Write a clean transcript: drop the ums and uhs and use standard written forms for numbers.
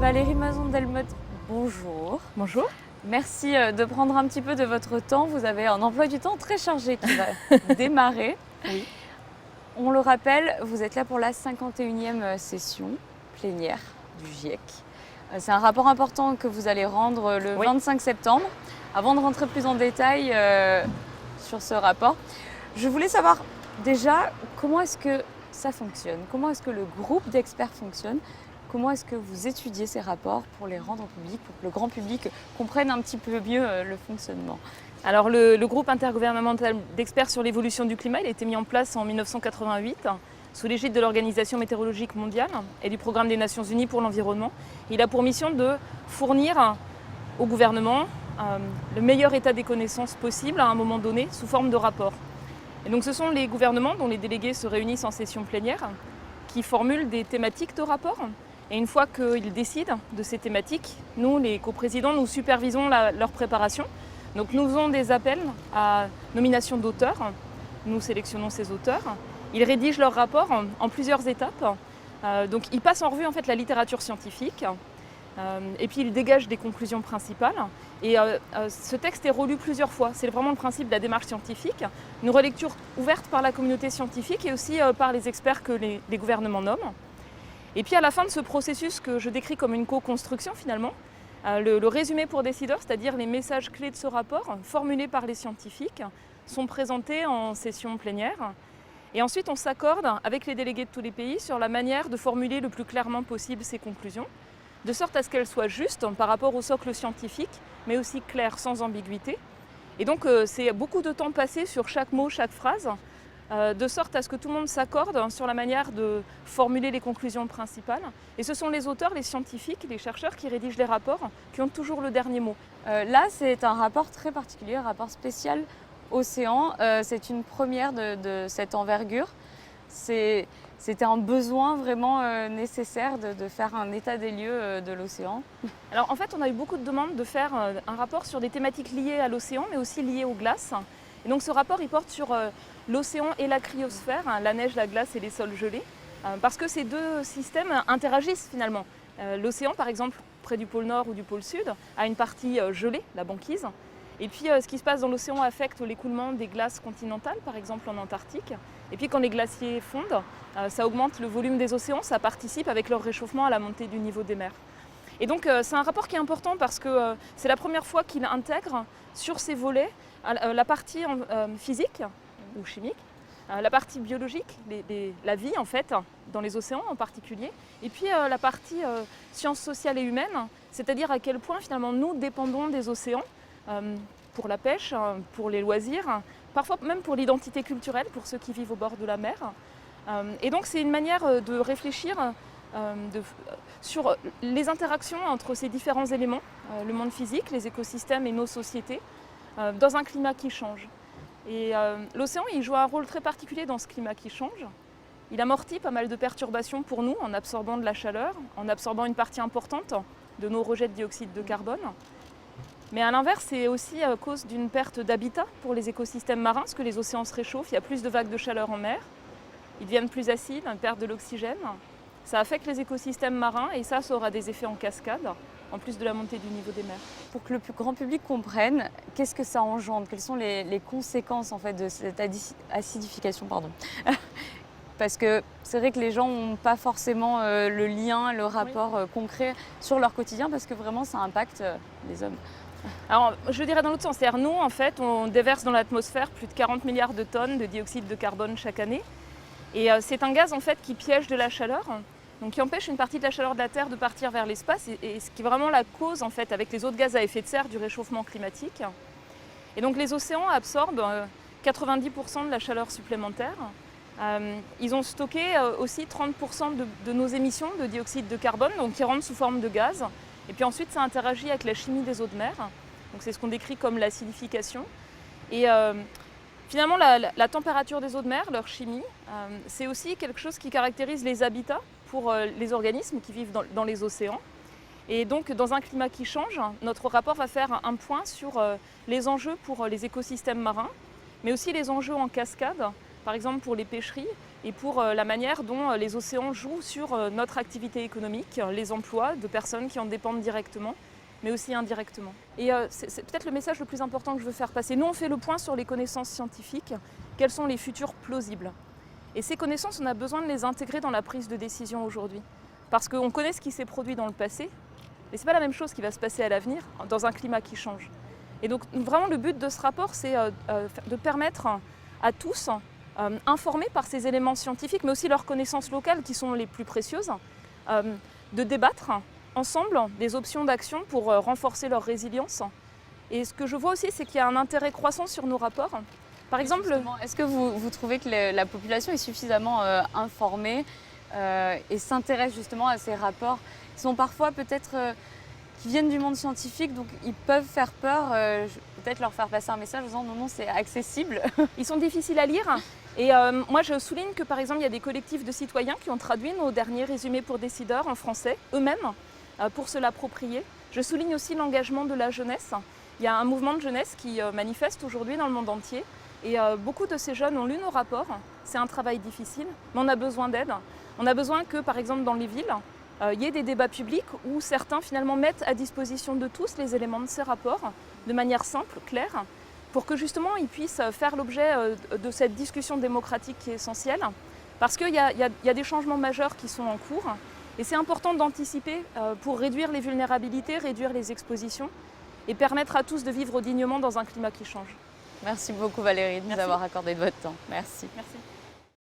Valérie Mazon-Delmotte, bonjour. Bonjour. Merci de prendre un petit peu de votre temps. Vous avez un emploi du temps très chargé qui va démarrer. Oui. On le rappelle, vous êtes là pour la 51e session plénière du GIEC. C'est un rapport important que vous allez rendre le 25 septembre. Avant de rentrer plus en détail sur ce rapport, je voulais savoir déjà comment est-ce que ça fonctionne, comment est-ce que le groupe d'experts fonctionne, comment est-ce que vous étudiez ces rapports pour les rendre publics, pour que le grand public comprenne un petit peu mieux le fonctionnement. Alors le groupe intergouvernemental d'experts sur l'évolution du climat, il a été mis en place en 1988 sous l'égide de l'Organisation météorologique mondiale et du Programme des Nations Unies pour l'environnement. Il a pour mission de fournir au gouvernement le meilleur état des connaissances possible à un moment donné sous forme de rapport. Et donc ce sont les gouvernements dont les délégués se réunissent en session plénière qui formulent des thématiques de rapport. Et une fois qu'ils décident de ces thématiques, nous, les coprésidents, nous supervisons leur préparation. Donc nous faisons des appels à nomination d'auteurs. Nous sélectionnons ces auteurs. Ils rédigent leur rapport en plusieurs étapes. Donc ils passent en revue en fait la littérature scientifique. Et puis ils dégagent des conclusions principales. Et ce texte est relu plusieurs fois. C'est vraiment le principe de la démarche scientifique. Une relecture ouverte par la communauté scientifique et aussi par les experts que les gouvernements nomment. Et puis à la fin de ce processus que je décris comme une co-construction finalement, le résumé pour décideurs, c'est-à-dire les messages clés de ce rapport, formulés par les scientifiques, sont présentés en session plénière. Et ensuite on s'accorde avec les délégués de tous les pays sur la manière de formuler le plus clairement possible ces conclusions, de sorte à ce qu'elles soient justes par rapport au socle scientifique, mais aussi claires, sans ambiguïté. Et donc c'est beaucoup de temps passé sur chaque mot, chaque phrase, de sorte à ce que tout le monde s'accorde sur la manière de formuler les conclusions principales. Et ce sont les auteurs, les scientifiques, les chercheurs qui rédigent les rapports qui ont toujours le dernier mot. Là, c'est un rapport très particulier, un rapport spécial océan. C'est une première de cette envergure. C'était un besoin vraiment nécessaire de faire un état des lieux de l'océan. Alors en fait, on a eu beaucoup de demandes de faire un rapport sur des thématiques liées à l'océan, mais aussi liées aux glaces. Et donc ce rapport, il porte sur l'océan et la cryosphère, la neige, la glace et les sols gelés, parce que ces deux systèmes interagissent finalement. L'océan, par exemple, près du pôle Nord ou du pôle Sud, a une partie gelée, la banquise. Et puis ce qui se passe dans l'océan affecte l'écoulement des glaces continentales, par exemple en Antarctique. Et puis quand les glaciers fondent, ça augmente le volume des océans, ça participe avec leur réchauffement à la montée du niveau des mers. Et donc c'est un rapport qui est important parce que c'est la première fois qu'il intègre sur ces volets la partie physique ou chimique, la partie biologique, la vie en fait, dans les océans en particulier, et puis la partie sciences sociales et humaines, c'est-à-dire à quel point finalement nous dépendons des océans pour la pêche, pour les loisirs, parfois même pour l'identité culturelle, pour ceux qui vivent au bord de la mer. Et donc c'est une manière de réfléchir sur les interactions entre ces différents éléments, le monde physique, les écosystèmes et nos sociétés, dans un climat qui change. Et l'océan, il joue un rôle très particulier dans ce climat qui change. Il amortit pas mal de perturbations pour nous en absorbant de la chaleur, en absorbant une partie importante de nos rejets de dioxyde de carbone. Mais à l'inverse, c'est aussi à cause d'une perte d'habitat pour les écosystèmes marins, parce que les océans se réchauffent, il y a plus de vagues de chaleur en mer, ils deviennent plus acides, ils perdent de l'oxygène. Ça affecte les écosystèmes marins et ça aura des effets en cascade, en plus de la montée du niveau des mers. Pour que le plus grand public comprenne, qu'est-ce que ça engendre? Quelles sont les conséquences en fait, de cette acidification Parce que c'est vrai que les gens n'ont pas forcément le lien, le rapport concret sur leur quotidien parce que vraiment ça impacte les hommes. Alors je dirais dans l'autre sens, c'est-à-dire nous en fait on déverse dans l'atmosphère plus de 40 milliards de tonnes de dioxyde de carbone chaque année. Et c'est un gaz en fait qui piège de la chaleur, donc qui empêche une partie de la chaleur de la Terre de partir vers l'espace et ce qui est vraiment la cause en fait avec les autres gaz à effet de serre du réchauffement climatique. Et donc les océans absorbent 90% de la chaleur supplémentaire. Ils ont stocké aussi 30% de nos émissions de dioxyde de carbone, donc qui rentrent sous forme de gaz. Et puis ensuite ça interagit avec la chimie des eaux de mer, donc c'est ce qu'on décrit comme l'acidification. Et finalement, la température des eaux de mer, leur chimie, c'est aussi quelque chose qui caractérise les habitats pour les organismes qui vivent dans les océans. Et donc, dans un climat qui change, notre rapport va faire un point sur les enjeux pour les écosystèmes marins, mais aussi les enjeux en cascade, par exemple pour les pêcheries, et pour la manière dont les océans jouent sur notre activité économique, les emplois de personnes qui en dépendent directement, mais aussi indirectement. Et c'est peut-être le message le plus important que je veux faire passer. Nous, on fait le point sur les connaissances scientifiques. Quels sont les futurs plausibles? Et ces connaissances, on a besoin de les intégrer dans la prise de décision aujourd'hui. Parce qu'on connaît ce qui s'est produit dans le passé, mais ce n'est pas la même chose qui va se passer à l'avenir dans un climat qui change. Et donc vraiment le but de ce rapport, c'est de permettre à tous, informés par ces éléments scientifiques, mais aussi leurs connaissances locales qui sont les plus précieuses, de débattre ensemble des options d'action pour renforcer leur résilience. Et ce que je vois aussi, c'est qu'il y a un intérêt croissant sur nos rapports. Par exemple, est-ce que vous trouvez que la population est suffisamment informée et s'intéresse justement à ces rapports qui sont parfois peut-être qui viennent du monde scientifique, donc ils peuvent faire peur, peut-être leur faire passer un message en disant non, c'est accessible. Ils sont difficiles à lire. Et moi, je souligne que par exemple, il y a des collectifs de citoyens qui ont traduit nos derniers résumés pour décideurs en français, eux-mêmes, pour se l'approprier. Je souligne aussi l'engagement de la jeunesse. Il y a un mouvement de jeunesse qui manifeste aujourd'hui dans le monde entier. Et beaucoup de ces jeunes ont lu nos rapports. C'est un travail difficile, mais on a besoin d'aide. On a besoin que, par exemple, dans les villes, il y ait des débats publics où certains finalement mettent à disposition de tous les éléments de ces rapports de manière simple, claire, pour que justement ils puissent faire l'objet de cette discussion démocratique qui est essentielle. Parce qu'il y a des changements majeurs qui sont en cours et c'est important d'anticiper pour réduire les vulnérabilités, réduire les expositions et permettre à tous de vivre dignement dans un climat qui change. Merci beaucoup Valérie de nous avoir accordé de votre temps. Merci. Merci.